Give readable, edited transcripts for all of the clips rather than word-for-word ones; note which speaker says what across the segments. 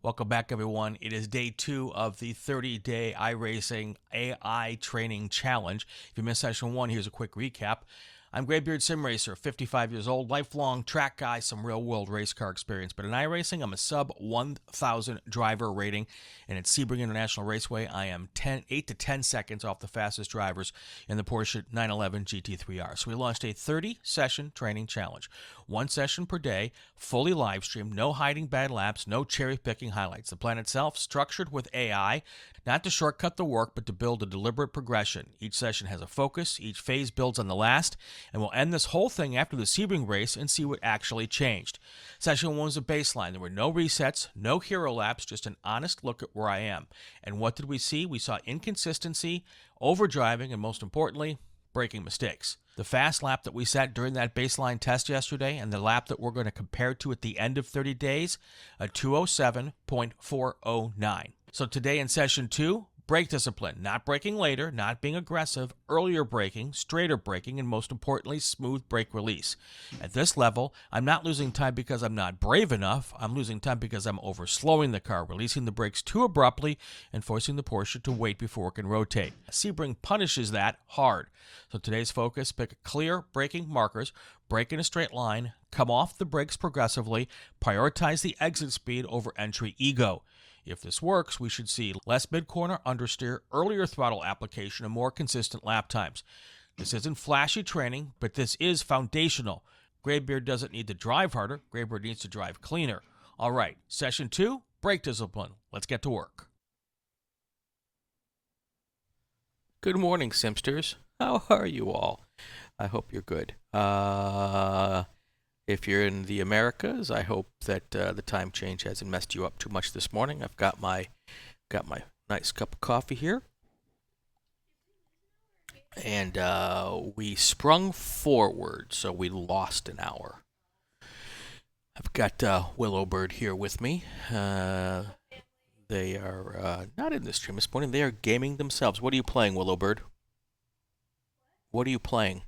Speaker 1: Welcome back, everyone. It is day 2 of the 30-day iRacing AI Training Challenge. If you missed session 1, here's a quick recap. I'm Graybeard Sim Racer, 55 years old, lifelong track guy, some real-world race car experience. But in iRacing, I'm a sub-1,000 driver rating, and at Sebring International Raceway, I am 8 to 10 seconds off the fastest drivers in the Porsche 911 GT3 R. So we launched a 30-session training challenge. 1 session per day, fully live-streamed, no hiding bad laps, no cherry-picking highlights. The plan itself, structured with AI, not to shortcut the work, but to build a deliberate progression. Each session has a focus, each phase builds on the last, and we'll end this whole thing after the Sebring race and see what actually changed. Session 1 was a baseline. There were no resets, no hero laps, just an honest look at where I am. And what did we see? We saw inconsistency, overdriving, and most importantly, braking mistakes. The fast lap that we set during that baseline test yesterday and the lap that we're going to compare to at the end of 30 days, a 207.409. So today in session 2, brake discipline, not braking later, not being aggressive, earlier braking, straighter braking, and most importantly, smooth brake release. At this level, I'm not losing time because I'm not brave enough. I'm losing time because I'm overslowing the car, releasing the brakes too abruptly, and forcing the Porsche to wait before it can rotate. Sebring punishes that hard. So today's focus, pick clear braking markers, brake in a straight line, come off the brakes progressively, prioritize the exit speed over entry ego. If this works, we should see less mid-corner understeer, earlier throttle application, and more consistent lap times. This isn't flashy training, but this is foundational. Graybeard doesn't need to drive harder. Graybeard needs to drive cleaner. All right, session 2, brake discipline. Let's get to work. Good morning, Simsters. How are you all? I hope you're good. If you're in the Americas, I hope that the time change hasn't messed you up too much this morning. I've got my nice cup of coffee here, and we sprung forward, so we lost an hour. I've got Willowbird here with me. They are not in the stream this morning. They are gaming themselves. What are you playing, Willowbird? What are you playing?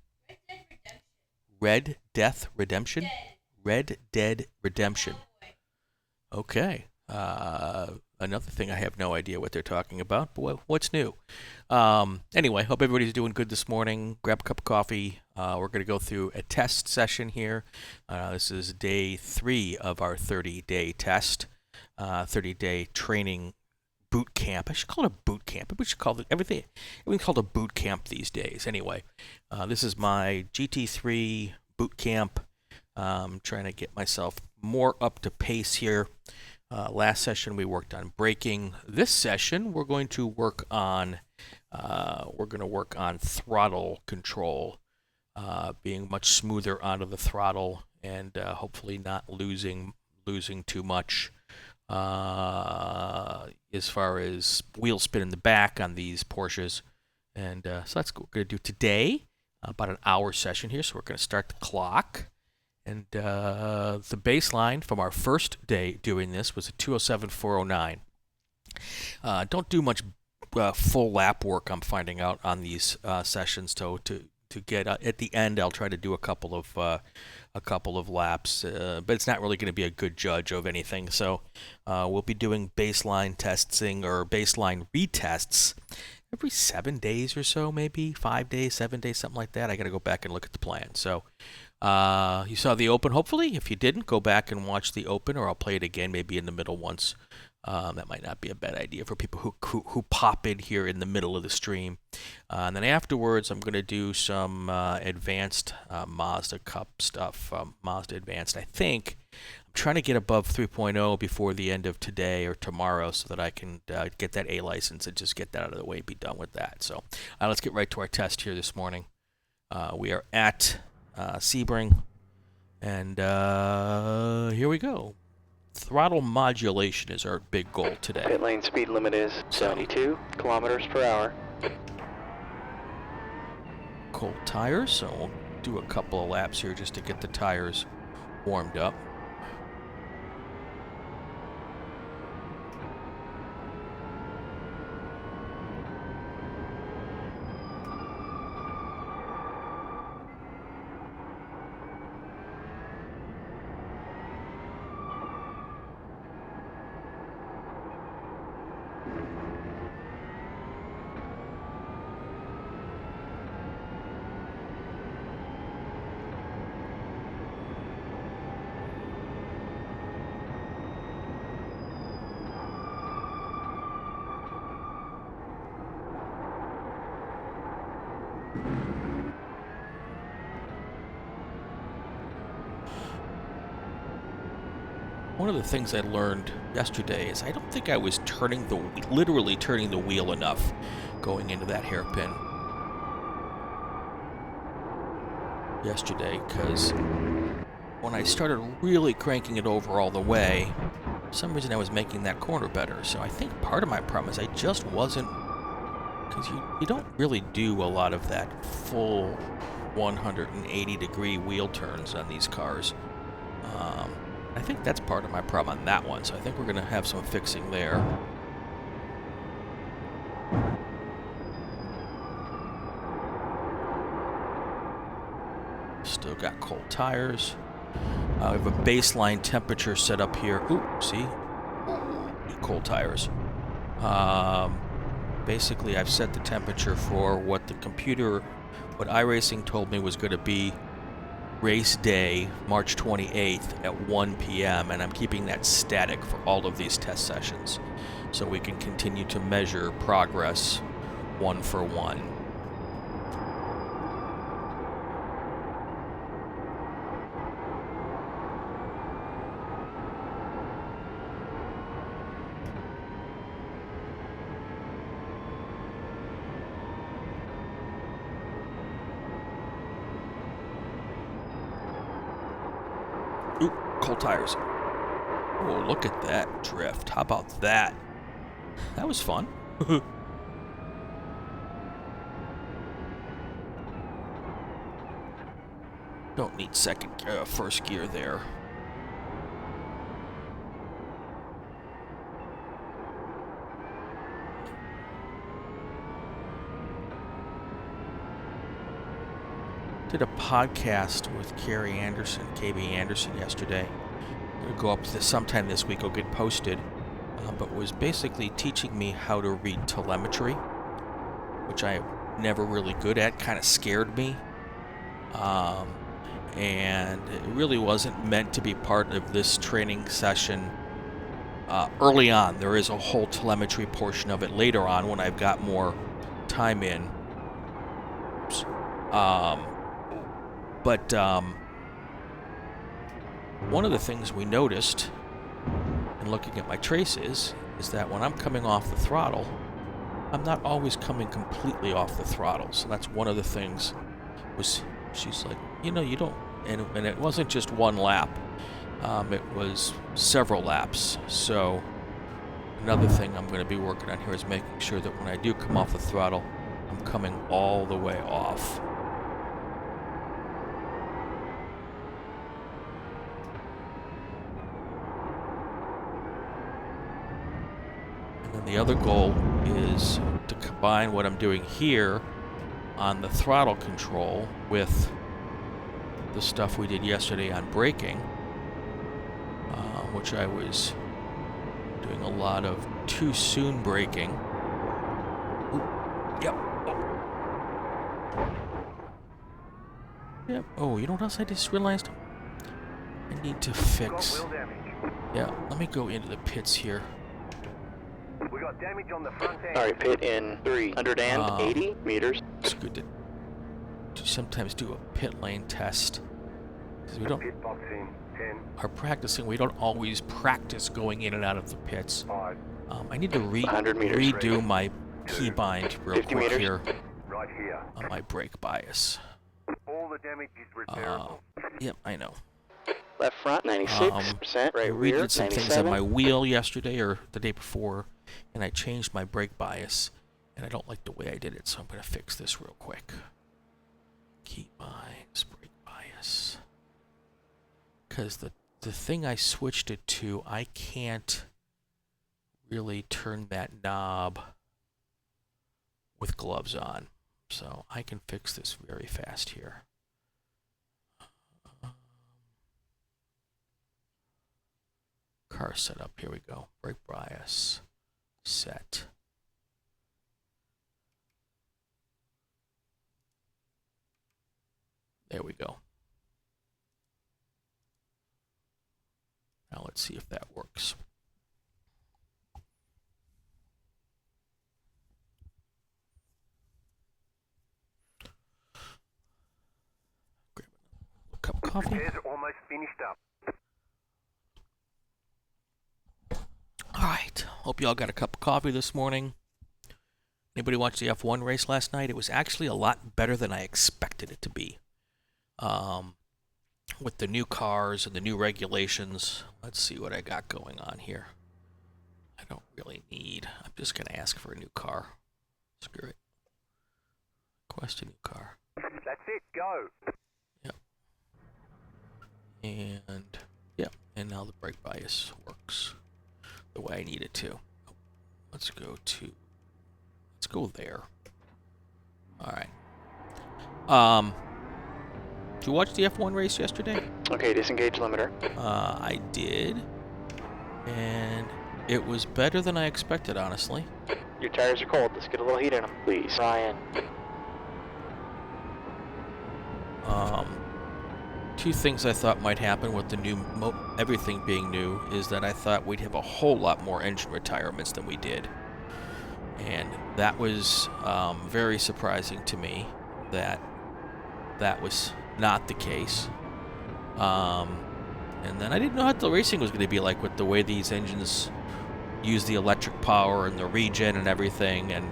Speaker 1: Red Death Redemption? Red Dead Redemption. Okay. Another thing I have no idea what they're talking about, but what's new? Anyway, hope everybody's doing good this morning. Grab a cup of coffee. We're going to go through a test session here. This is day 3 of our 30-day test, 30-day training boot camp. I should call it a boot camp. We should call it everything called a boot camp these days. Anyway, this is my GT3 boot camp. Trying to get myself more up to pace here. Last session we worked on braking. This session we're going to work on throttle control, being much smoother onto the throttle and hopefully not losing too much. As far as wheel spin in the back on these Porsches. And so that's what we're going to do today. About an hour session here, so we're going to start the clock. And the baseline from our first day doing this was a 207.409. Don't do much full lap work, I'm finding out, on these sessions. So to get at the end, I'll try to do a couple of laps, but it's not really going to be a good judge of anything. So we'll be doing baseline testing or baseline retests every 7 days or so, maybe 5 days, 7 days, something like that. I got to go back and look at the plan. So you saw the Open, hopefully. If you didn't, go back and watch the Open, or I'll play it again maybe in the middle once. That might not be a bad idea for people who pop in here in the middle of the stream. And then afterwards, I'm going to do some advanced Mazda Cup stuff, Mazda Advanced. I think I'm trying to get above 3.0 before the end of today or tomorrow so that I can get that A license and just get that out of the way and be done with that. So let's get right to our test here this morning. We are at Sebring, and here we go. Throttle modulation is our big goal today.
Speaker 2: Pit lane speed limit is 72 kilometers per hour.
Speaker 1: Cold tires, so we'll do a couple of laps here just to get the tires warmed up. One of the things I learned yesterday is I don't think I was literally turning the wheel enough going into that hairpin yesterday, because when I started really cranking it over all the way, for some reason I was making that corner better. So I think part of my problem is I just wasn't, because you don't really do a lot of that full 180 degree wheel turns on these cars. I think that's part of my problem on that one, so I think we're going to have some fixing there. Still got cold tires. I have a baseline temperature set up here. Ooh, see? Cold tires. Basically, I've set the temperature for what what iRacing told me was going to be race day, March 28th at 1 p.m., and I'm keeping that static for all of these test sessions, so we can continue to measure progress one for one. Ooh, cold tires. Oh, look at that drift. How about that? That was fun. Don't need first gear there. Did a podcast with KB Anderson yesterday. It'll go up sometime this week. It'll get posted. But was basically teaching me how to read telemetry, which I'm never really good at. Kind of scared me. And it really wasn't meant to be part of this training session early on. There is a whole telemetry portion of it later on when I've got more time in. But one of the things we noticed in looking at my traces is that when I'm coming off the throttle, I'm not always coming completely off the throttle. So that's one of the things. She's like, you don't, and it wasn't just one lap. It was several laps. So another thing I'm going to be working on here is making sure that when I do come off the throttle, I'm coming all the way off. The other goal is to combine what I'm doing here on the throttle control with the stuff we did yesterday on braking, which I was doing a lot of too soon braking. Ooh, yep. Yep. Oh, you know what else I just realized? I need to fix. Yeah, let me go into the pits here.
Speaker 3: We got damage on the front end.
Speaker 2: Alright, pit in 380 meters.
Speaker 1: It's good to sometimes do a pit lane test. Because we don't
Speaker 3: Pit box in 10.
Speaker 1: are practicing. We don't always practice going in and out of the pits.
Speaker 3: 5.
Speaker 1: I need to
Speaker 2: 100 meters.
Speaker 1: redo my keybind real
Speaker 2: 50
Speaker 1: quick
Speaker 2: meters.
Speaker 1: here
Speaker 3: Right here.
Speaker 1: on my brake bias.
Speaker 3: All the damage is repairable.
Speaker 1: Yep, I know.
Speaker 2: Left front 96%.
Speaker 1: I
Speaker 2: Right rear
Speaker 1: redid some things on
Speaker 2: 97.
Speaker 1: my wheel yesterday or the day before, and I changed my brake bias, and I don't like the way I did it, so I'm going to fix this real quick. Keybinds, brake bias. Because the thing I switched it to, I can't really turn that knob with gloves on. So I can fix this very fast here. Car setup, here we go. Brake bias, set. There we go. Now let's see if that works. Grab a cup of coffee.
Speaker 3: Repairs are almost finished up.
Speaker 1: right. Hope you all got a cup of coffee this morning. Anybody watch the F1 race last night? It was actually a lot better than I expected it to be. With the new cars and the new regulations. Let's see what I got going on here. I don't really need. I'm just going to ask for a new car. Screw it. Request a new car.
Speaker 3: That's it, go.
Speaker 1: Yep. And, yep. And now the brake bias works the way I need it to. Let's go there. Alright. Did you watch the F1 race yesterday?
Speaker 2: Okay, disengage limiter.
Speaker 1: I did. And it was better than I expected, honestly.
Speaker 2: Your tires are cold. Let's get a little heat in them, please. Ryan.
Speaker 1: Two things I thought might happen with the new everything being new is that I thought we'd have a whole lot more engine retirements than we did. And that was very surprising to me that that was not the case. And then I didn't know what the racing was going to be like with the way these engines use the electric power and the regen and everything. And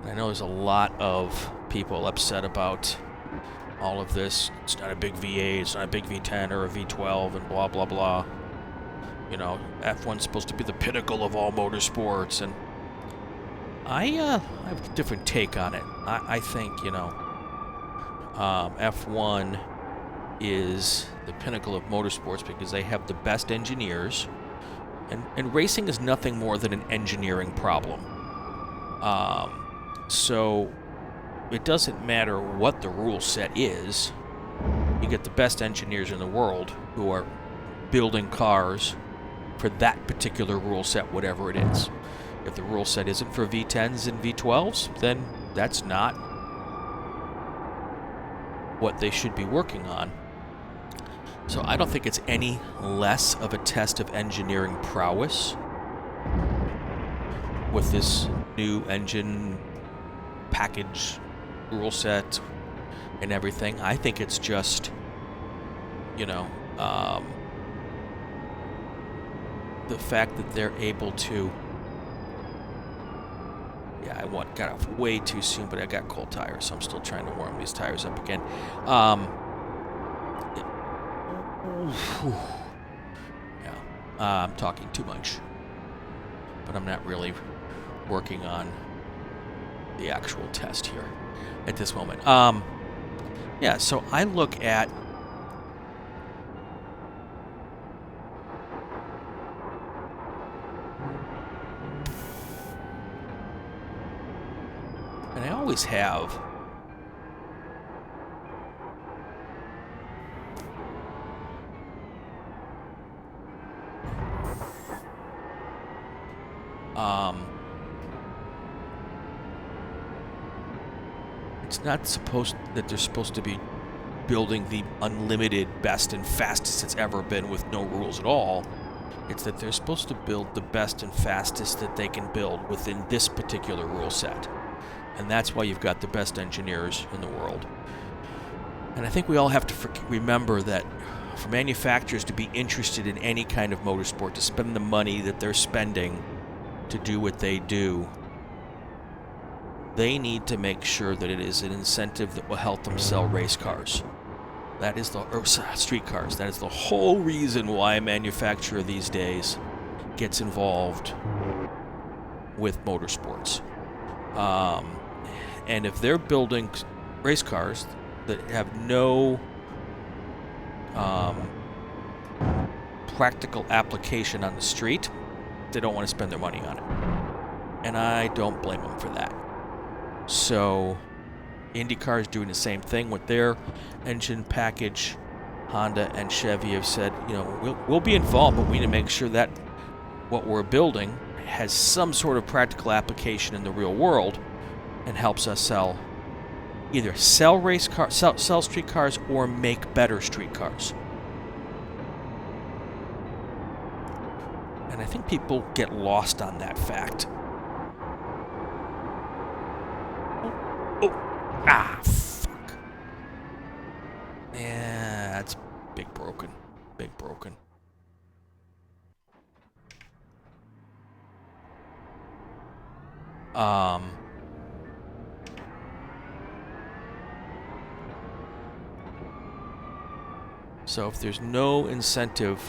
Speaker 1: I know there's a lot of people upset about all of this. It's not a big V8, it's not a big V10 or a V12 and blah, blah, blah. You know, F1's supposed to be the pinnacle of all motorsports, and I have a different take on it. I think, you know, F1 is the pinnacle of motorsports because they have the best engineers, and racing is nothing more than an engineering problem. So it doesn't matter what the rule set is. You get the best engineers in the world who are building cars for that particular rule set, whatever it is. If the rule set isn't for V10s and V12s, then that's not what they should be working on. So I don't think it's any less of a test of engineering prowess with this new engine package rule set and everything. I think it's just, you know, the fact that they're able to. Yeah, I got off way too soon, but I got cold tires, so I'm still trying to warm these tires up again. I'm talking too much, but I'm not really working on the actual test here at this moment. Yeah, so I look at and I always have it's not supposed that they're supposed to be building the unlimited best and fastest it's ever been with no rules at all. It's that they're supposed to build the best and fastest that they can build within this particular rule set. And that's why you've got the best engineers in the world. And I think we all have to remember that for manufacturers to be interested in any kind of motorsport, to spend the money that they're spending to do what they do, they need to make sure that it is an incentive that will help them sell race cars. That is or street cars. That is the whole reason why a manufacturer these days gets involved with motorsports. And if they're building race cars that have no practical application on the street, they don't want to spend their money on it. And I don't blame them for that. So IndyCar is doing the same thing with their engine package. Honda and Chevy have said, you know, we'll be involved, but we need to make sure that what we're building has some sort of practical application in the real world and helps us either sell race cars, sell street cars, or make better street cars. And I think people get lost on that fact. Fuck. Yeah, big broken. Big broken. So if there's no incentive,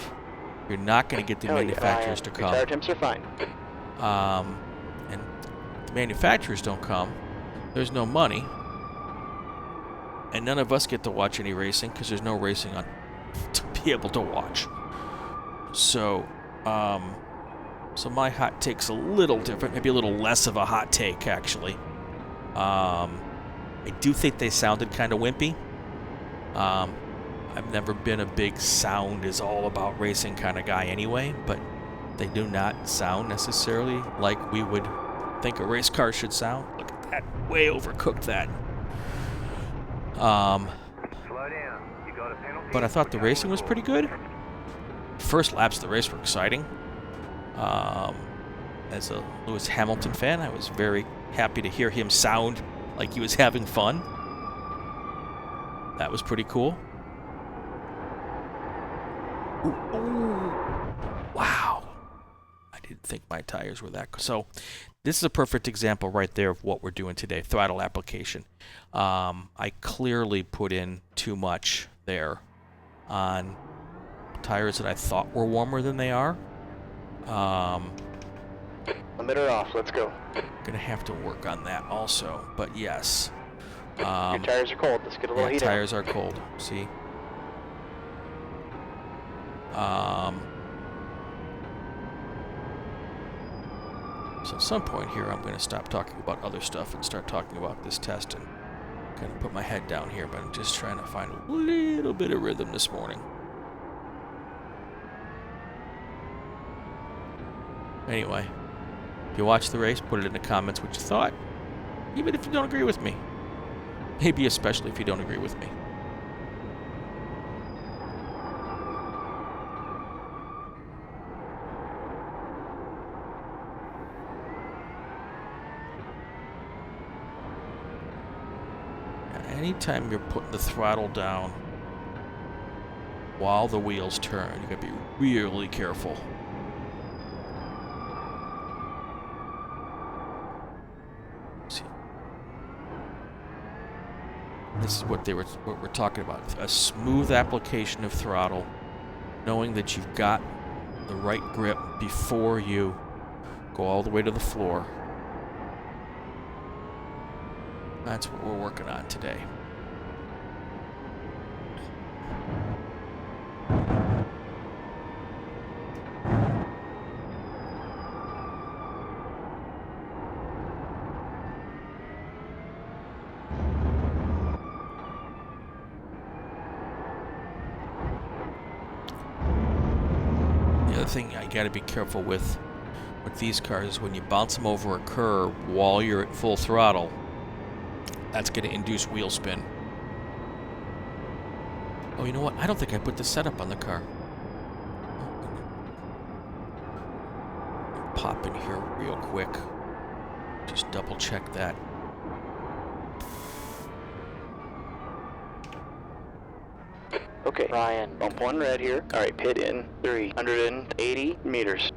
Speaker 1: you're not going to get the manufacturers to come.
Speaker 2: Tire temps are fine.
Speaker 1: And the manufacturers don't come, there's no money. And none of us get to watch any racing because there's no racing on to be able to watch. So, so my hot take's a little different, maybe a little less of a hot take, actually. I do think they sounded kind of wimpy. I've never been a big sound is all about racing kind of guy anyway, but they do not sound necessarily like we would think a race car should sound. Look at that, way overcooked that.
Speaker 3: Slow down. You got a penalty.
Speaker 1: But I thought the racing was pretty good. First laps of the race were exciting. As a Lewis Hamilton fan, I was very happy to hear him sound like he was having fun. That was pretty cool. Ooh. Wow. I didn't think my tires were that good. So this is a perfect example right there of what we're doing today, throttle application. I clearly put in too much there on tires that I thought were warmer than they are.
Speaker 2: Limiter off, let's go.
Speaker 1: Gonna have to work on that also, but yes.
Speaker 2: Your tires are cold, let's get a little heat
Speaker 1: tires are cold, see? So at some point here, I'm going to stop talking about other stuff and start talking about this test and kind of put my head down here, but I'm just trying to find a little bit of rhythm this morning. Anyway, if you watched the race, put it in the comments what you thought, even if you don't agree with me. Maybe especially if you don't agree with me. Anytime you're putting the throttle down while the wheels turn, you gotta be really careful. See, this is what we're talking about: a smooth application of throttle, knowing that you've got the right grip before you go all the way to the floor. That's what we're working on today. The other thing I gotta be careful with these cars is when you bounce them over a curb while you're at full throttle, that's going to induce wheel spin. Oh, you know what? I don't think I put the setup on the car. Pop in here real quick. Just double check that.
Speaker 2: Okay, Ryan, bump one red here. Alright, pit in 380 meters.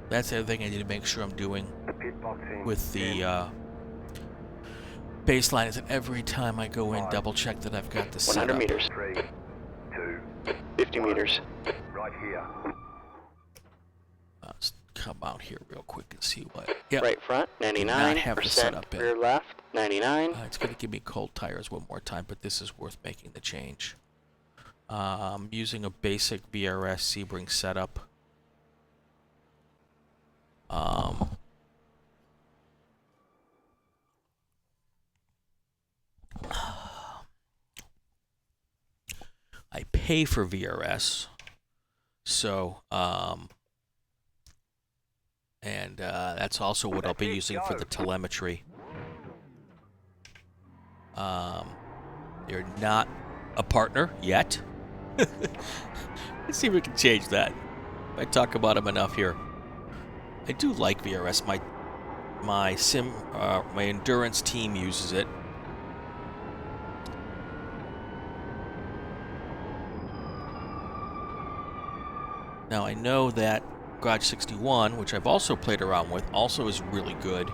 Speaker 1: That's the other thing I need to make sure I'm doing
Speaker 3: Pit box in
Speaker 1: with the baseline is that every time I go in, double check that I've got the
Speaker 2: 100
Speaker 1: setup.
Speaker 2: meters.
Speaker 3: 3, 2,
Speaker 2: 50 meters.
Speaker 3: right here.
Speaker 1: Let's come out here real quick and see what. Yep.
Speaker 2: Right front,
Speaker 1: have the
Speaker 2: 99%.
Speaker 1: setup in.
Speaker 2: Rear left, 99.
Speaker 1: It's going to give me cold tires one more time, but this is worth making the change. I'm using a basic VRS Sebring setup. I pay for VRS, so and that's also what I'll be using for the telemetry. They're not a partner yet. Let's see if we can change that. I talk about them enough here. I do like VRS. My endurance team uses it. Now I know that Garage 61, which I've also played around with, also is really good.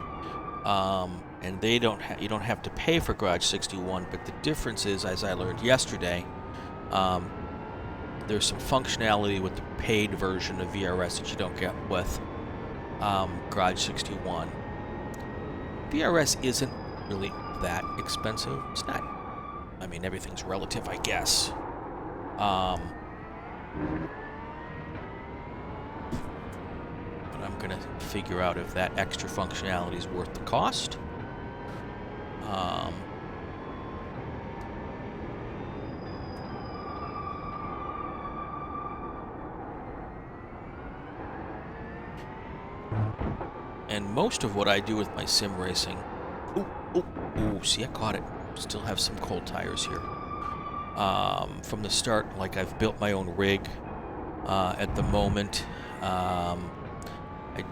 Speaker 1: And they you don't have to pay for Garage 61, but the difference is, as I learned yesterday, there's some functionality with the paid version of VRS that you don't get with Garage 61. VRS isn't really that expensive. It's not. I mean, everything's relative, I guess. But I'm gonna figure out if that extra functionality is worth the cost. And most of what I do with my sim racing... Ooh, see, I caught it. Still have some cold tires here. From the start, like, I've built my own rig at the moment. I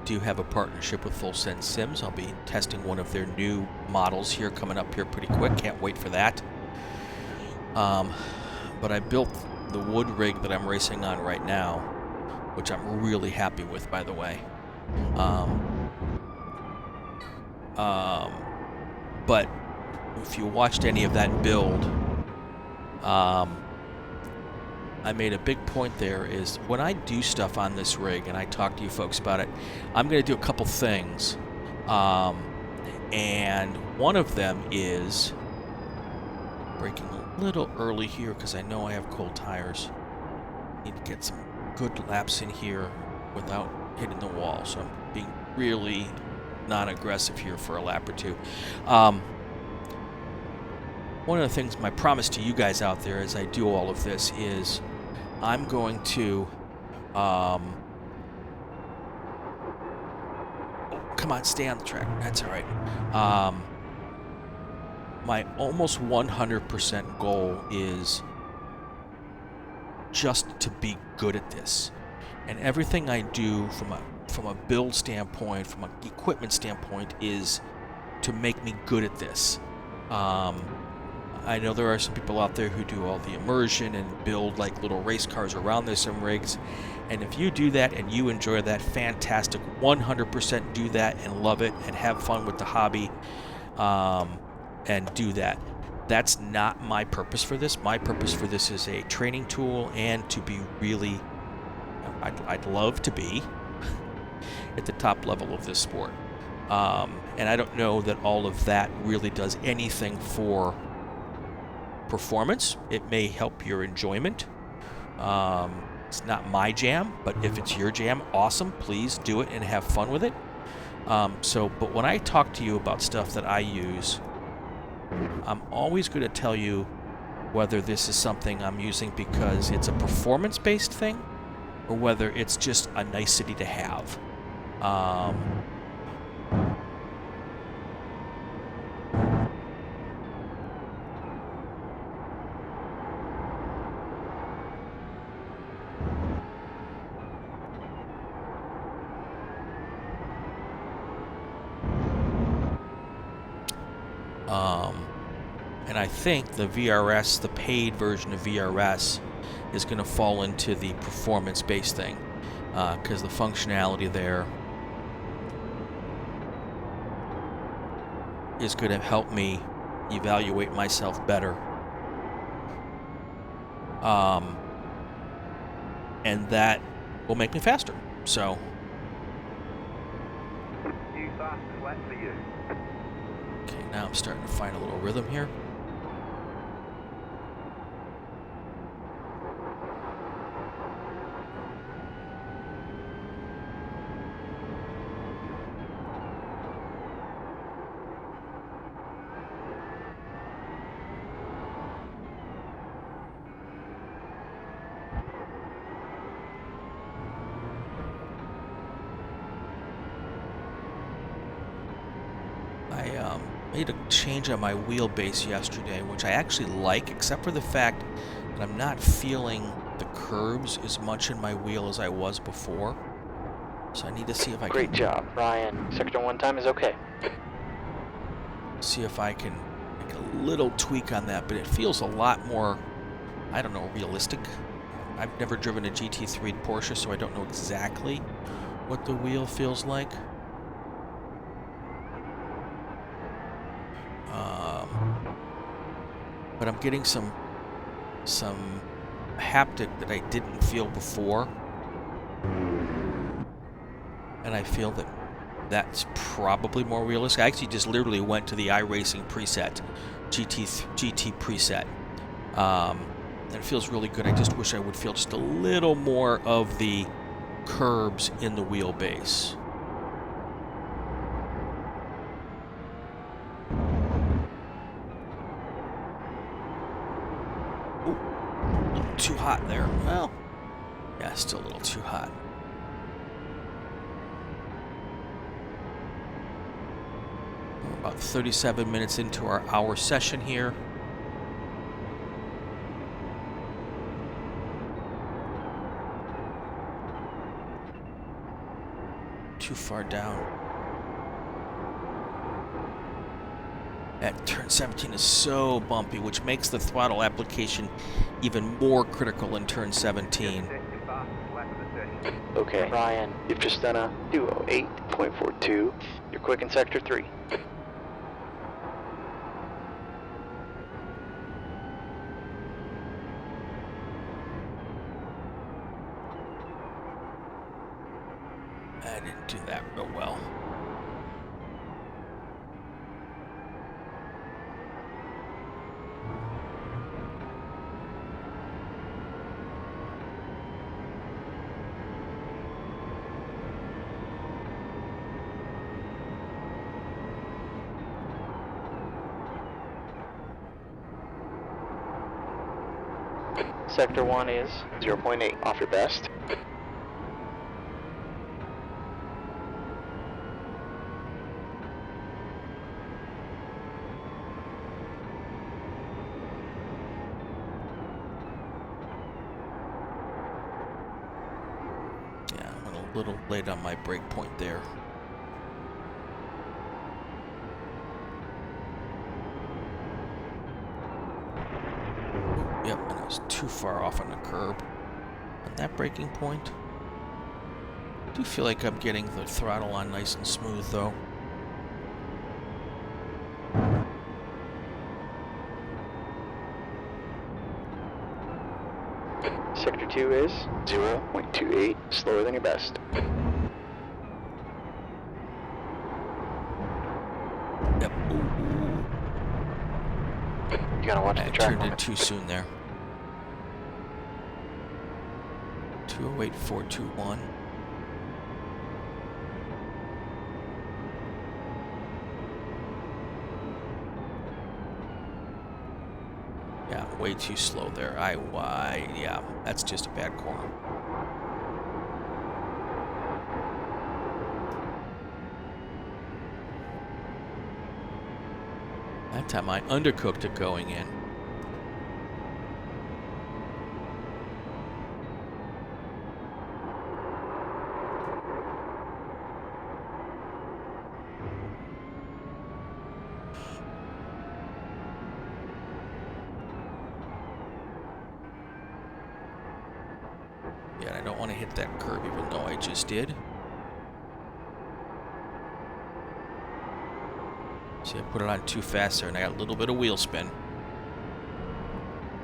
Speaker 1: do have a partnership with Full Send Sims. I'll be testing one of their new models here coming up here pretty quick. Can't wait for that. But I built the wood rig that I'm racing on right now, which I'm really happy with, by the way. But if you watched any of that build, I made a big point there is when I do stuff on this rig, and I talk to you folks about it, I'm going to do a couple things. And one of them is braking a little early here because I know I have cold tires. Need to get some good laps in here without hitting the wall, so I'm being really non-aggressive here for a lap or two. One of the things, my promise to you guys out there as I do all of this is I'm going to oh, come on, stay on the track. That's all right. My almost 100% goal is just to be good at this. And everything I do from a build standpoint, from an equipment standpoint, is to make me good at this. I know there are some people out there who do all the immersion and build like little race cars around their sim rigs. And if you do that and you enjoy that, fantastic. 100% do that and love it and have fun with the hobby and do that. That's not my purpose for this. My purpose for this is a training tool and to be really, I'd love to be at the top level of this sport. And I don't know that all of that really does anything for performance. It may help your enjoyment. It's not my jam, but if it's your jam, awesome. Please do it and have fun with it. But when I talk to you about stuff that I use, I'm always going to tell you whether this is something I'm using because it's a performance-based thing or whether it's just a nicety to have. And I think the VRS, the paid version of VRS, is going to fall into the performance-based thing because the functionality there is going to help me evaluate myself better. And that will make me faster. So.
Speaker 3: You fast, flat for you.
Speaker 1: Okay, now I'm starting to find a little rhythm here. Made a change on my wheelbase yesterday, which I actually like, except for the fact that I'm not feeling the curbs as much in my wheel as I was before. So I need to see if I
Speaker 2: Great
Speaker 1: can...
Speaker 2: job, Ryan. Sector 1 time is okay.
Speaker 1: See if I can make a little tweak on that, but it feels a lot more, I don't know, realistic. I've never driven a GT3 Porsche, so I don't know exactly what the wheel feels like. But I'm getting some haptic that I didn't feel before, and I feel that that's probably more realistic. I actually just literally went to the iRacing preset, GT preset, and it feels really good. I just wish I would feel just a little more of the curbs in the wheelbase. Ooh, a little too hot there. Well, yeah, still a little too hot. We're about 37 minutes into our hour session here. Too far down. That turn 17 is so bumpy, which makes the throttle application even more critical in turn 17.
Speaker 2: Okay, Ryan, you've just done a 208.42. You're quick in sector 3.
Speaker 1: I didn't do that real well.
Speaker 2: Sector 1 is 0.8 off your best.
Speaker 1: Yeah, I went a little late on my brake point there. Yep, and I was too far off on the curb on that braking point. I do feel like I'm getting the throttle on nice and smooth, though.
Speaker 2: Sector 2 is 0.28, slower than your best.
Speaker 1: Yep. Ooh.
Speaker 2: You gotta watch
Speaker 1: I
Speaker 2: the track
Speaker 1: turned in
Speaker 2: limit.
Speaker 1: too soon there. 208.421. Yeah, way too slow there. Yeah, that's just a bad corner. That time I undercooked it going in. Yeah, I don't want to hit that curb even though I just did. See, I put it on too fast there and I got a little bit of wheel spin.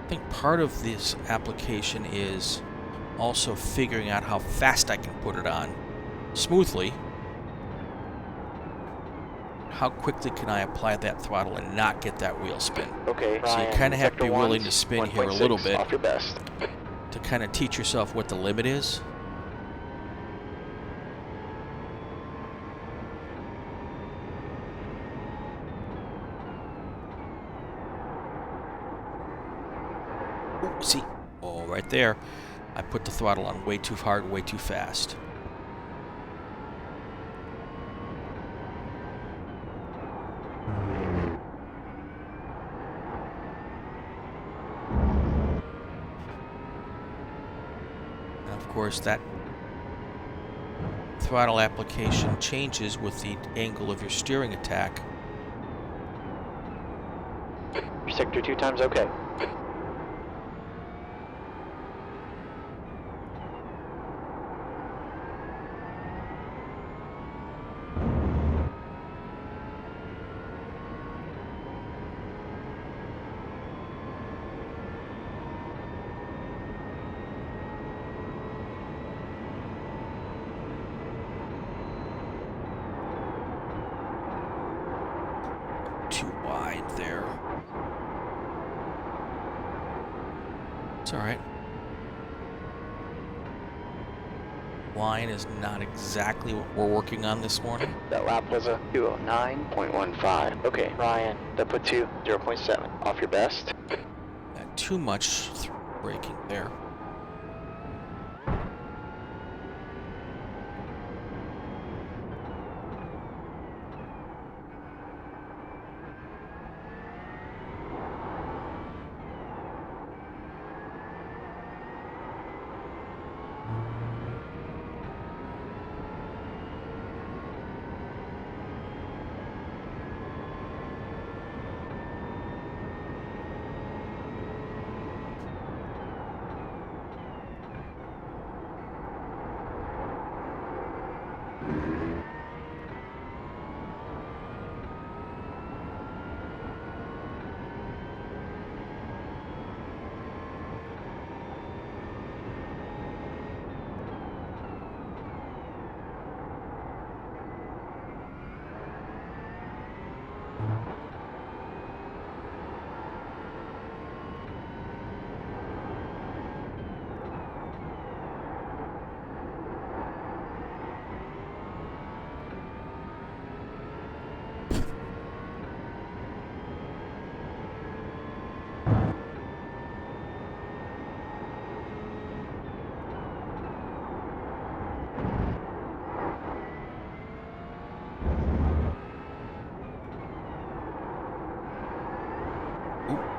Speaker 1: I think part of this application is also figuring out how fast I can put it on smoothly. How quickly can I apply that throttle and not get that wheel spin?
Speaker 2: Okay,
Speaker 1: So you
Speaker 2: Ryan,
Speaker 1: kind of have to be
Speaker 2: sector
Speaker 1: willing
Speaker 2: 1's
Speaker 1: to spin here a
Speaker 2: 1.6
Speaker 1: little bit
Speaker 2: off your best.
Speaker 1: to kind of teach yourself what the limit is. Ooh, see, oh, right there, I put the throttle on way too hard, way too fast. And of course, that throttle application changes with the angle of your steering attack.
Speaker 2: Your sector 2 time's okay.
Speaker 1: It's all right. Line is not exactly what we're working on this morning.
Speaker 2: That lap was a 209.15. Okay, Ryan, that puts you 0.7 off your best.
Speaker 1: Not too much braking there.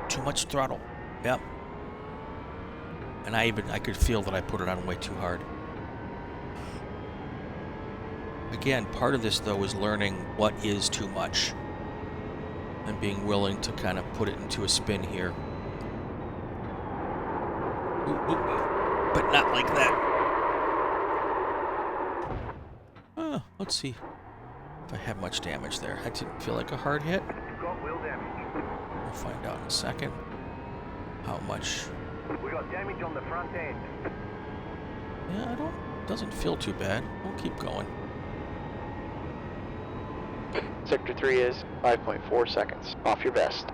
Speaker 1: Too much throttle. Yep. And I could feel that I put it on way too hard. Again, part of this though is learning what is too much and being willing to kind of put it into a spin here. But not like that. Let's see if I have much damage there. I didn't feel like a hard hit.
Speaker 3: Got wheel damage.
Speaker 1: We'll find out in a second how much.
Speaker 3: We got damage on the front end.
Speaker 1: Yeah, doesn't feel too bad. We'll keep going.
Speaker 2: Sector 3 is 5.4 seconds off your best.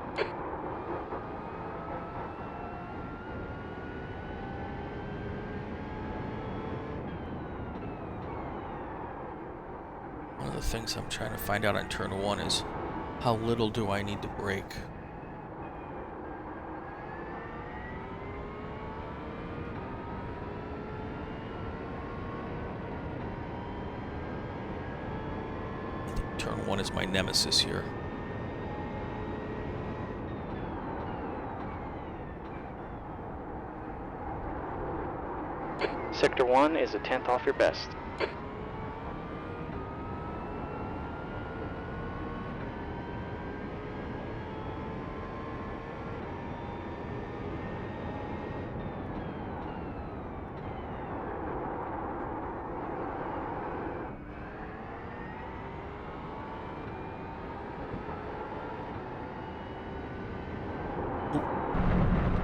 Speaker 1: One of the things I'm trying to find out on turn 1 is how little do I need to brake? Turn 1 is my nemesis here.
Speaker 2: Sector 1 is a 10th off your best.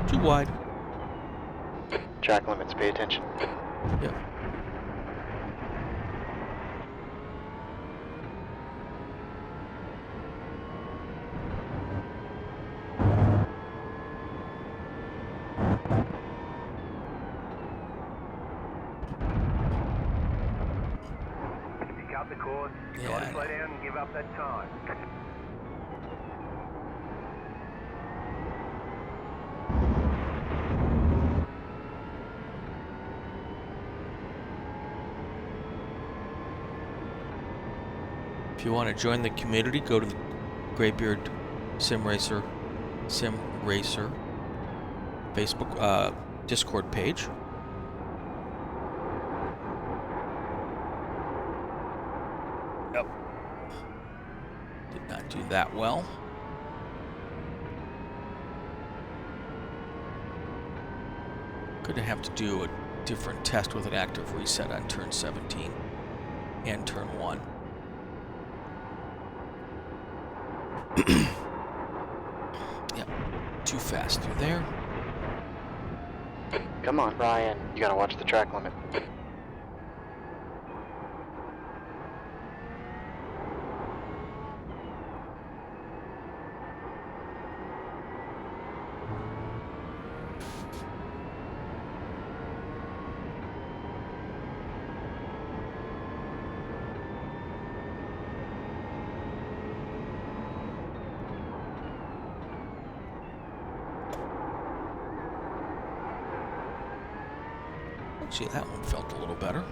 Speaker 1: Too wide.
Speaker 2: Track limits, pay attention.
Speaker 1: Yep.
Speaker 3: Pick up the course.
Speaker 1: Yeah,
Speaker 3: Gotta
Speaker 1: I
Speaker 3: slow
Speaker 1: know.
Speaker 3: down and give up that time.
Speaker 1: If you want to join the community, go to the Graybeard Sim Racer Facebook Discord page. Yep. Did not do that well. Gonna have to do a different test with an active reset on turn 17 and turn 1. Yep, too fast through there.
Speaker 2: Come on, Ryan, you gotta watch the track limit.
Speaker 1: See, that one felt a little better.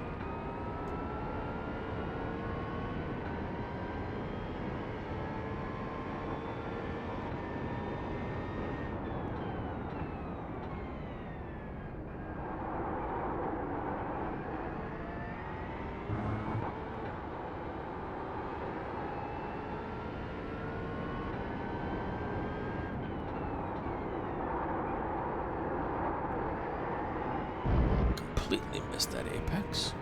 Speaker 1: Completely missed that apex.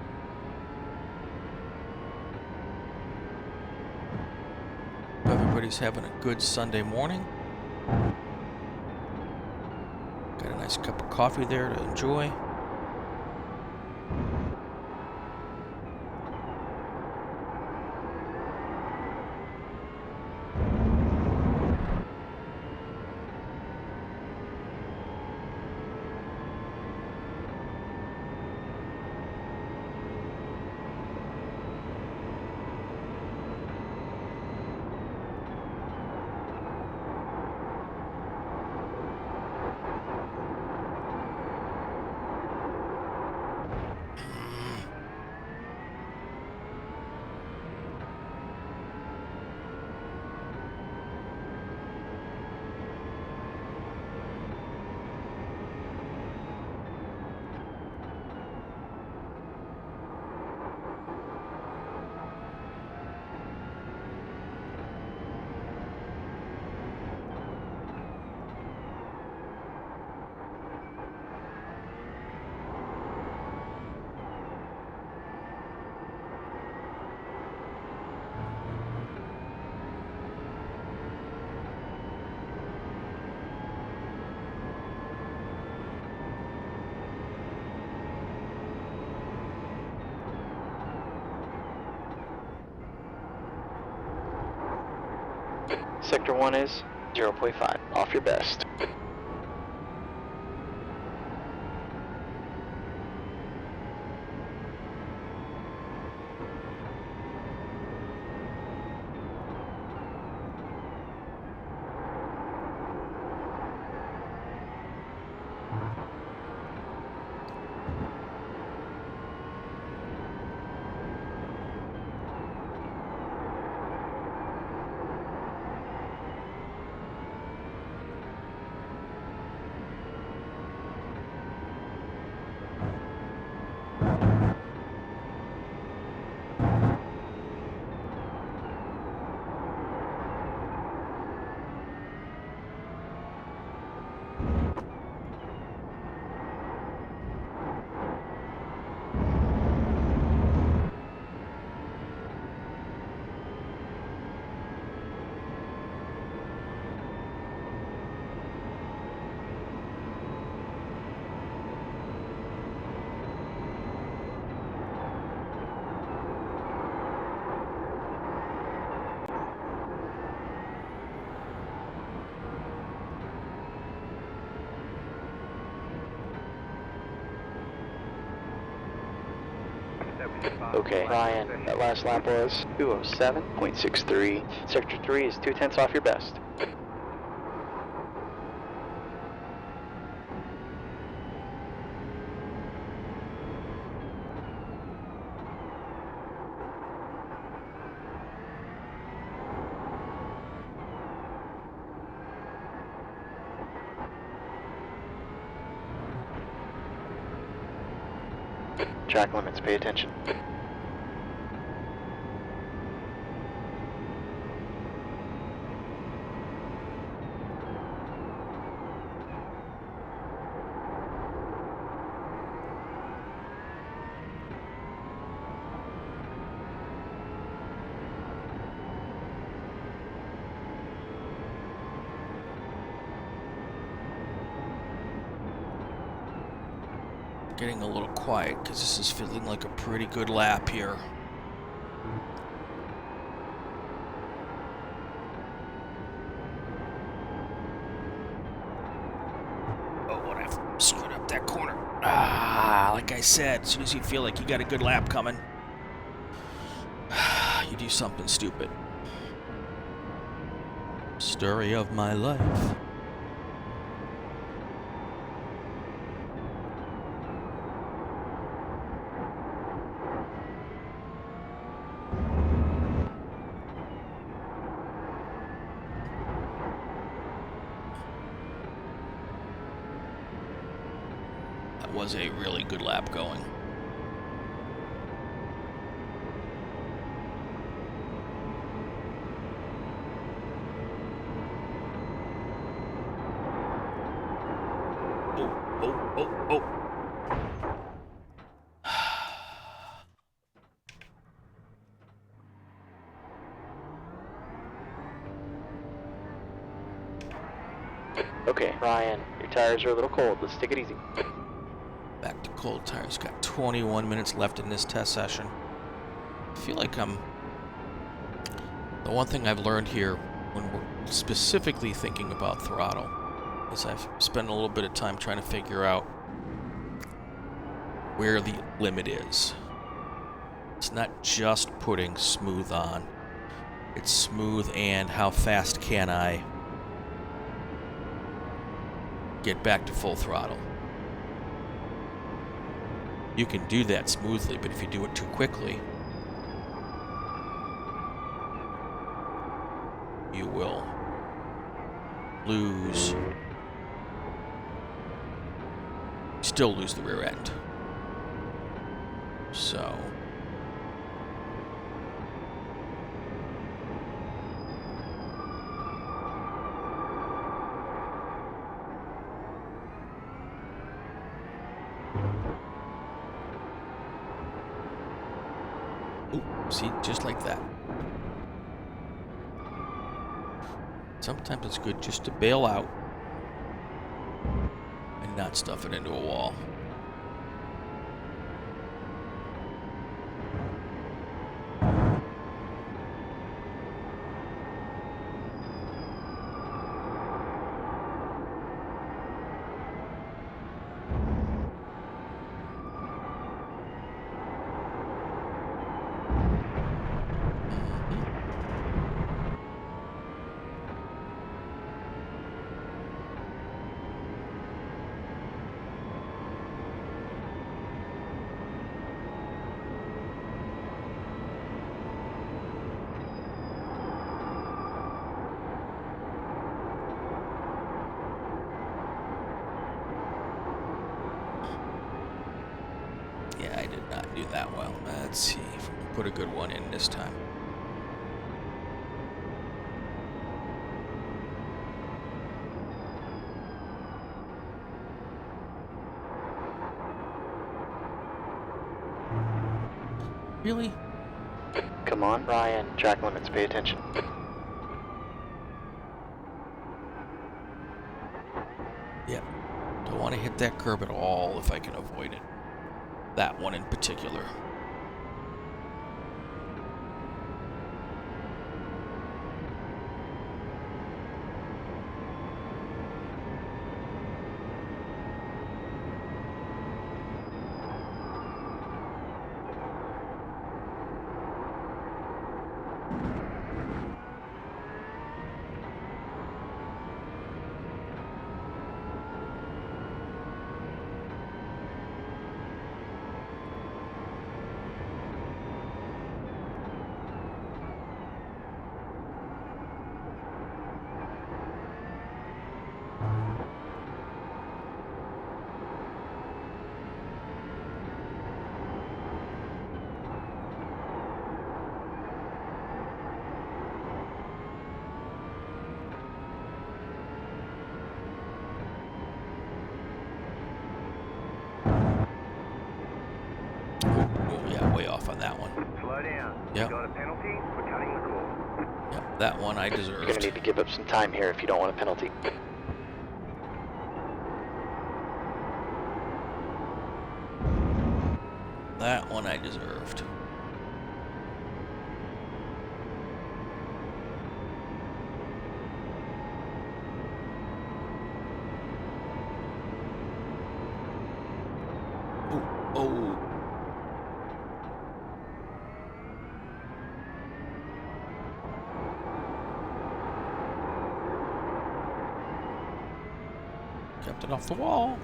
Speaker 1: Everybody's having a good Sunday morning. Got a nice cup of coffee there to enjoy.
Speaker 2: Sector 1 is 0.5, off your best. Okay, Ryan, that last lap was 207.63. Sector 3 is 0.2 off your best. Track limits, pay attention.
Speaker 1: Getting a little quiet because this is feeling like a pretty good lap here. Oh, what I've screwed up that corner. Like I said, as soon as you feel like you got a good lap coming, you do something stupid. Story of my life. was a really good lap going. Oh.
Speaker 2: Okay, Ryan, your tires are a little cold. Let's take it easy.
Speaker 1: Back to cold tires. Got 21 minutes left in this test session. I feel like the one thing I've learned here when we're specifically thinking about throttle is I've spent a little bit of time trying to figure out where the limit is. It's not just putting smooth on. It's smooth and how fast can I get back to full throttle. You can do that smoothly, but if you do it too quickly, you will still lose the rear end. So see, just like that. Sometimes it's good just to bail out and not stuff it into a wall. Yeah, I did not do that well. Let's see if we can put a good one in this time. Really?
Speaker 2: Come on, Ryan. Track limits, pay attention.
Speaker 1: Yeah. Don't want to hit that curb at all if I can avoid it. That one in particular. Way off on that one.
Speaker 3: Slow down.
Speaker 1: Yep.
Speaker 3: You got a penalty for cutting the course.
Speaker 1: Yep, that one I
Speaker 2: You're gonna
Speaker 1: deserved.
Speaker 2: need to give up some time here if you don't want a penalty.
Speaker 1: That one I deserved. Oh. Kept it off the wall.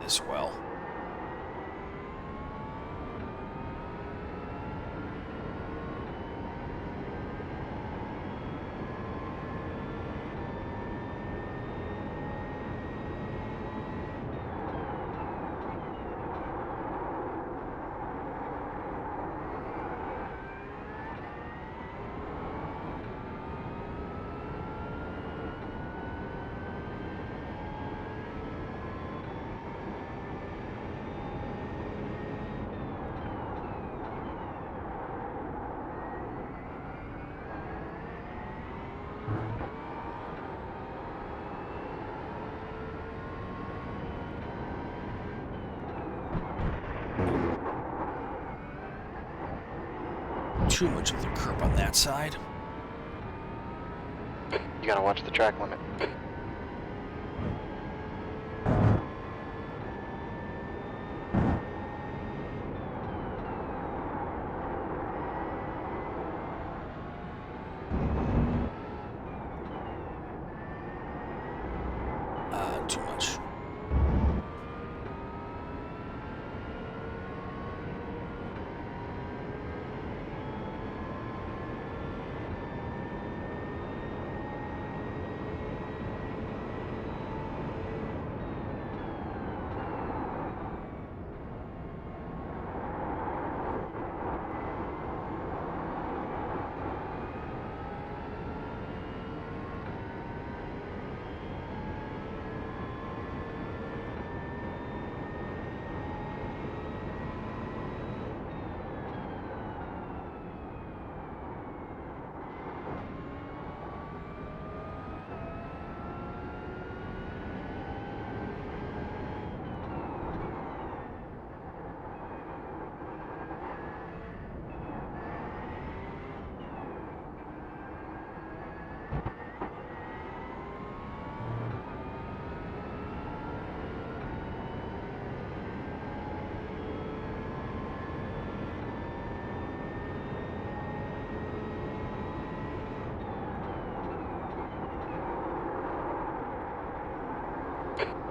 Speaker 1: as well. Too much of the curb on that side.
Speaker 2: You gotta watch the track limit.
Speaker 1: Too much.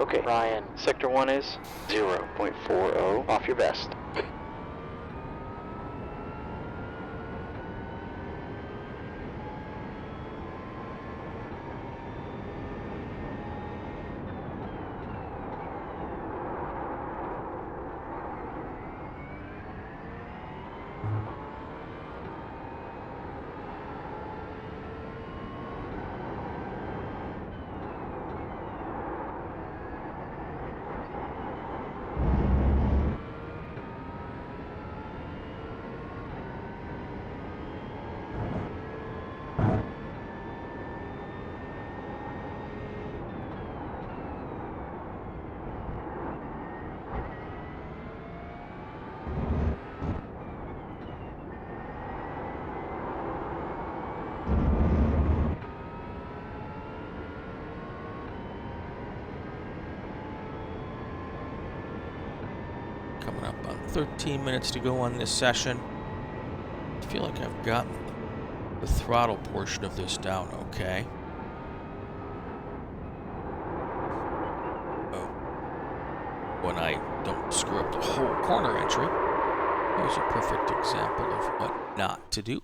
Speaker 2: Okay, Ryan, Sector 1 is 0.40 off your best.
Speaker 1: Coming up on 13 minutes to go on this session. I feel like I've got the throttle portion of this down okay. Oh. When I don't screw up the whole corner entry. Here's a perfect example of what not to do.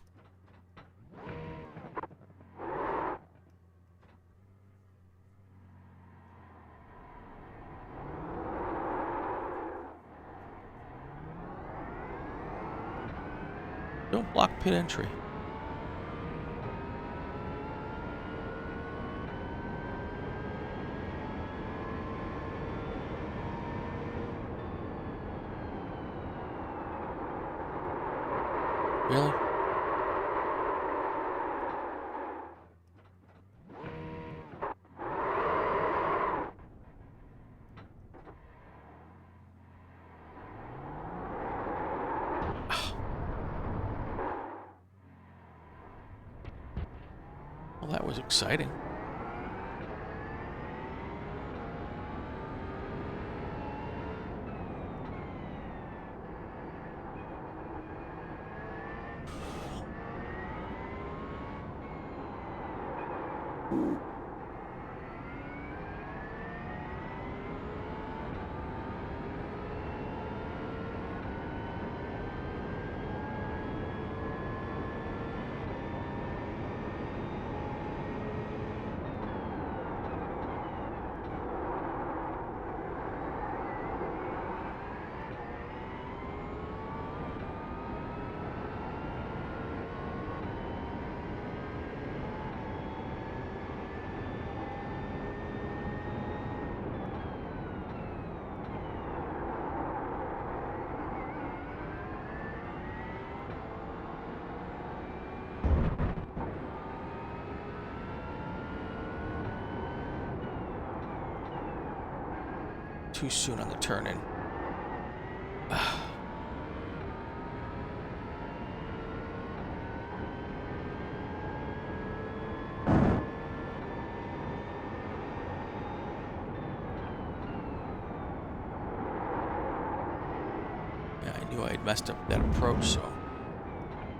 Speaker 1: Don't block pit entry. Really? Well, that was exciting. Too soon on the turn in. Yeah, I knew I had messed up that approach, so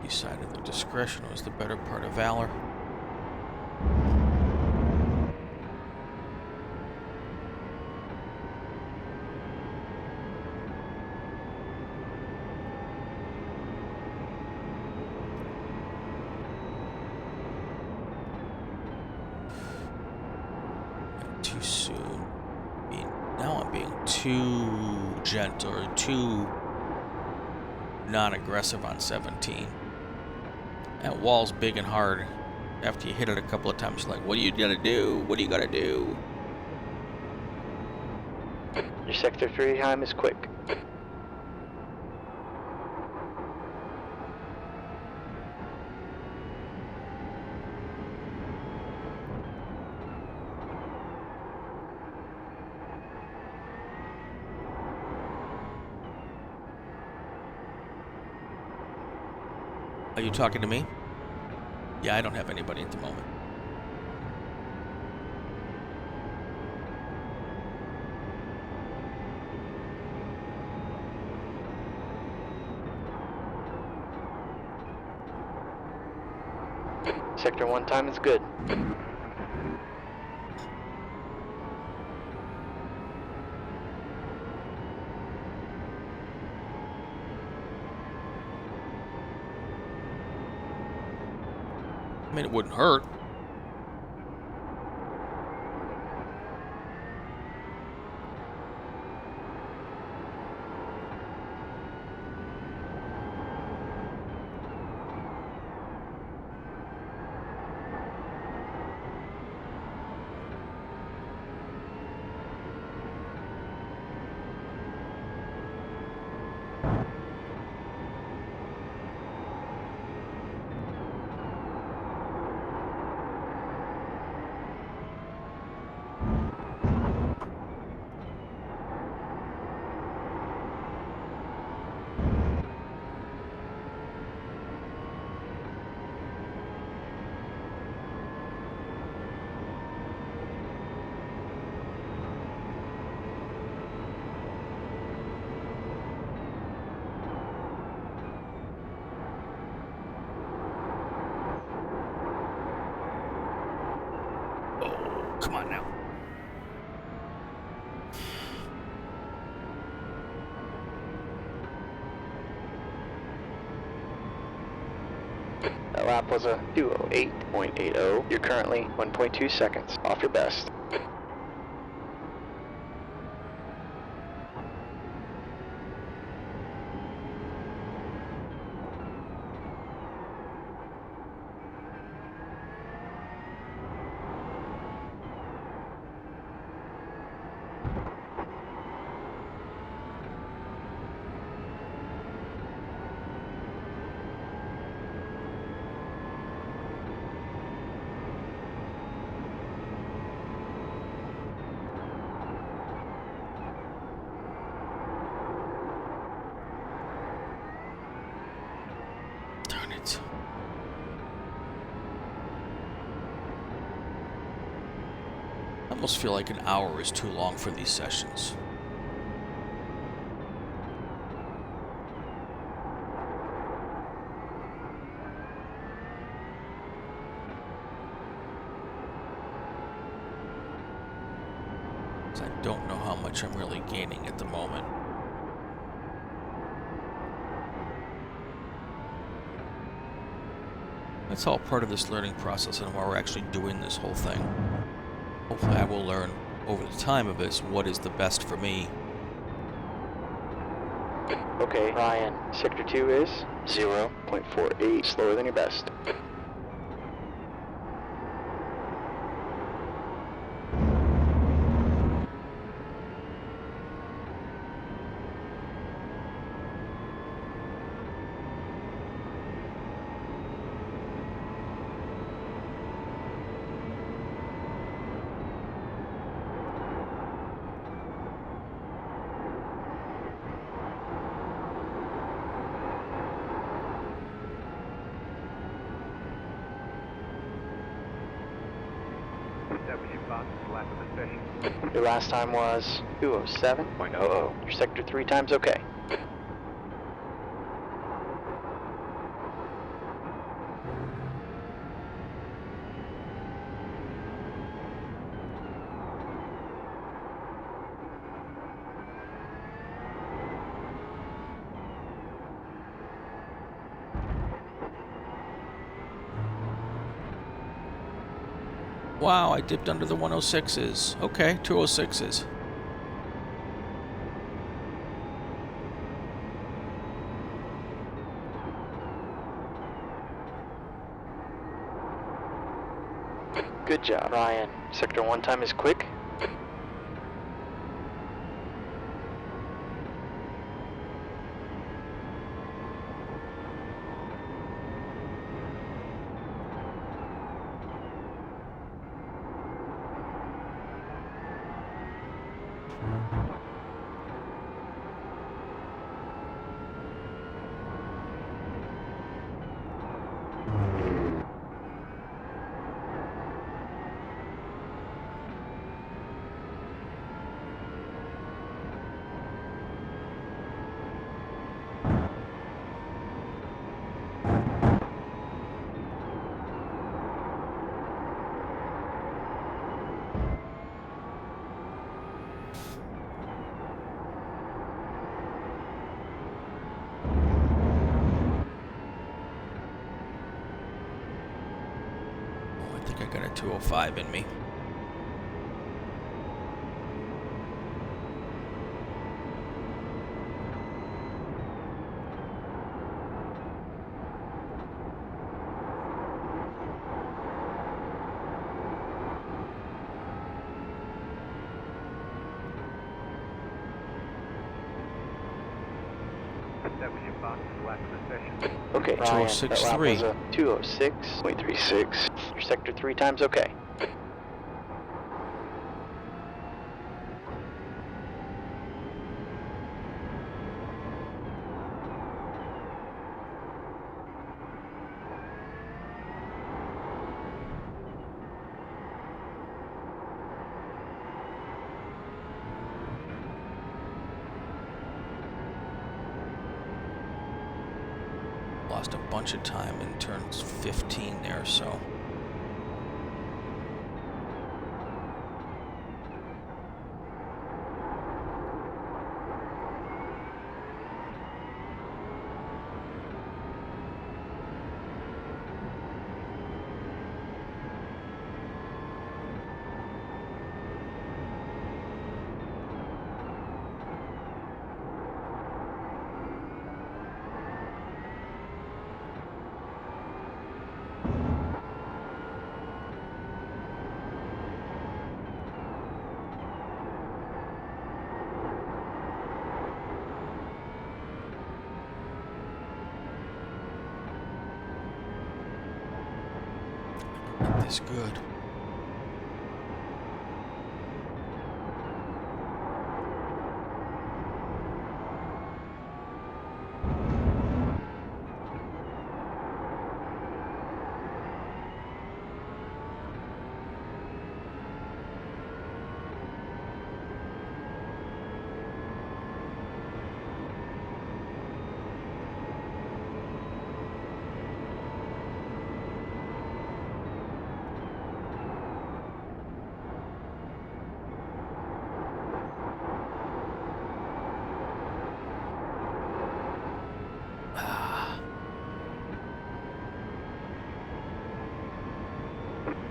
Speaker 1: decided that discretion was the better part of valor. Too soon. Now I'm being too gentle or too non-aggressive on 17. That wall's big and hard. After you hit it a couple of times, you're like, what do you gotta do? What do you gotta do?
Speaker 2: Your sector 3 time is quick.
Speaker 1: Are you talking to me? Yeah, I don't have anybody at the moment.
Speaker 2: Sector 1 time is good.
Speaker 1: I mean, it wouldn't hurt. Come on now.
Speaker 2: That lap was a 2:08.80. You're currently 1.2 seconds off your best.
Speaker 1: Darn it. I almost feel like an hour is too long for these sessions. I don't know how much I'm really gaining at the moment. That's all part of this learning process and why we're actually doing this whole thing. Hopefully I will learn over the time of this what is the best for me.
Speaker 2: Okay, Ryan, Sector 2 is 0.48, slower than your best.
Speaker 3: fastest lap of the session.
Speaker 2: Your last time was 2:07.00. Your sector 3 time's okay.
Speaker 1: Wow, I dipped under the 106s. Okay, 206s.
Speaker 2: Good job, Ryan. Sector 1 time is quick.
Speaker 1: I think I got a 205 in me.
Speaker 3: That was your fastest lap of the session.
Speaker 2: Okay, Ryan, that lap
Speaker 1: 206.3.
Speaker 2: was a 2:06.36. Your sector 3 time's okay.
Speaker 1: Lost a bunch of time in turn 15 there, so. That's good.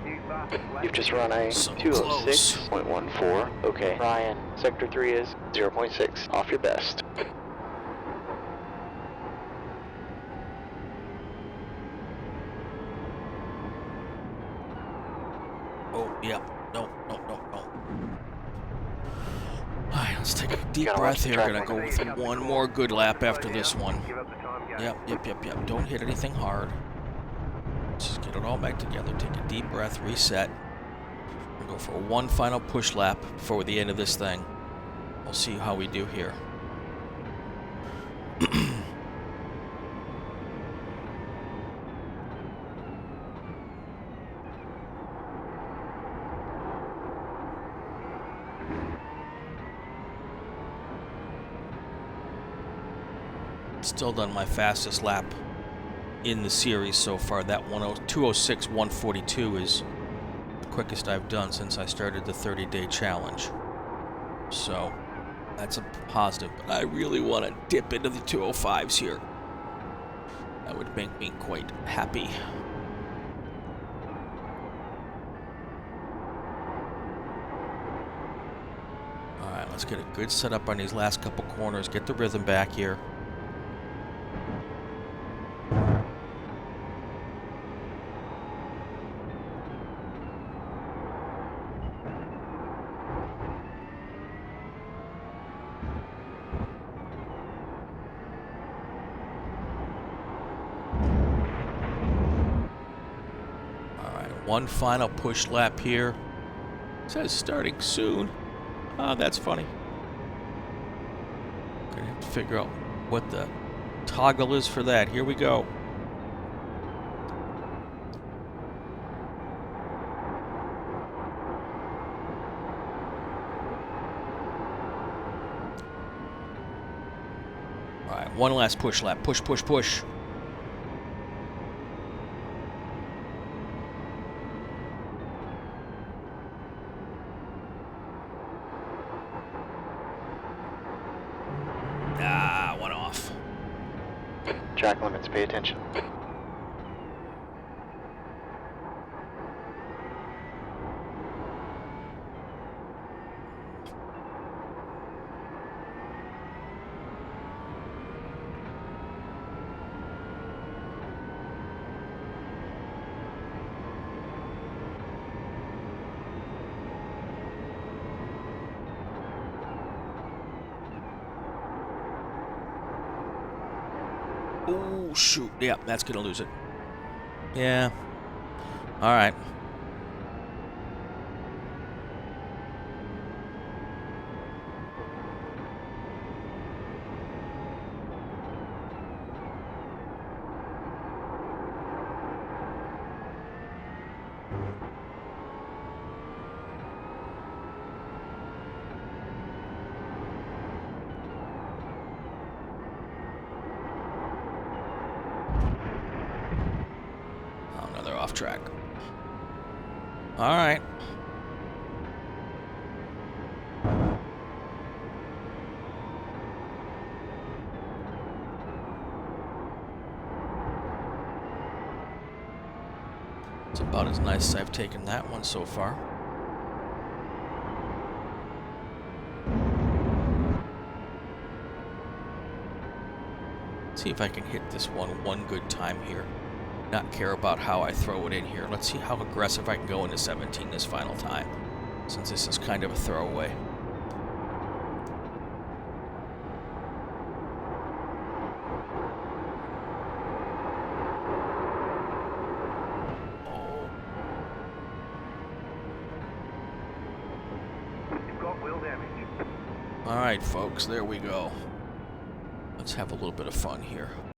Speaker 3: New fastest lap.
Speaker 2: You've just run a
Speaker 1: So
Speaker 2: 2:06.14. Okay, Ryan, sector 3 is 0.6 off your best.
Speaker 1: Oh, yeah. No. Alright, let's take a deep
Speaker 2: Gotta
Speaker 1: breath
Speaker 2: watch the
Speaker 1: here.
Speaker 2: track
Speaker 1: Gonna go
Speaker 2: limits.
Speaker 1: with one more good lap after this one.
Speaker 3: Give up the time gap.
Speaker 1: Yep. Don't hit anything hard. Let's just get it all back together. Take a deep breath, reset. We'll go for one final push lap before the end of this thing. We'll see how we do here. Still done my fastest lap in the series so far. That 206.142 is the quickest I've done since I started the 30-day challenge. So that's a positive. But I really want to dip into the 205s here. That would make me quite happy. Alright, let's get a good setup on these last couple corners. Get the rhythm back here. One final push lap here. It says starting soon. Oh, that's funny. Gonna have to figure out what the toggle is for that. Here we go. Alright, one last push lap. Push, push, push. One off.
Speaker 2: Track limits, pay attention.
Speaker 1: Oh, shoot. Yeah, that's going to lose it. Yeah. All right. Off track. All right. It's about as nice as I've taken that one so far. See if I can hit this one good time here. Not care about how I throw it in here. Let's see how aggressive I can go into 17 this final time, since this is kind of a throwaway.
Speaker 3: You've got wheel damage.
Speaker 1: All right, folks, there we go. Let's have a little bit of fun here.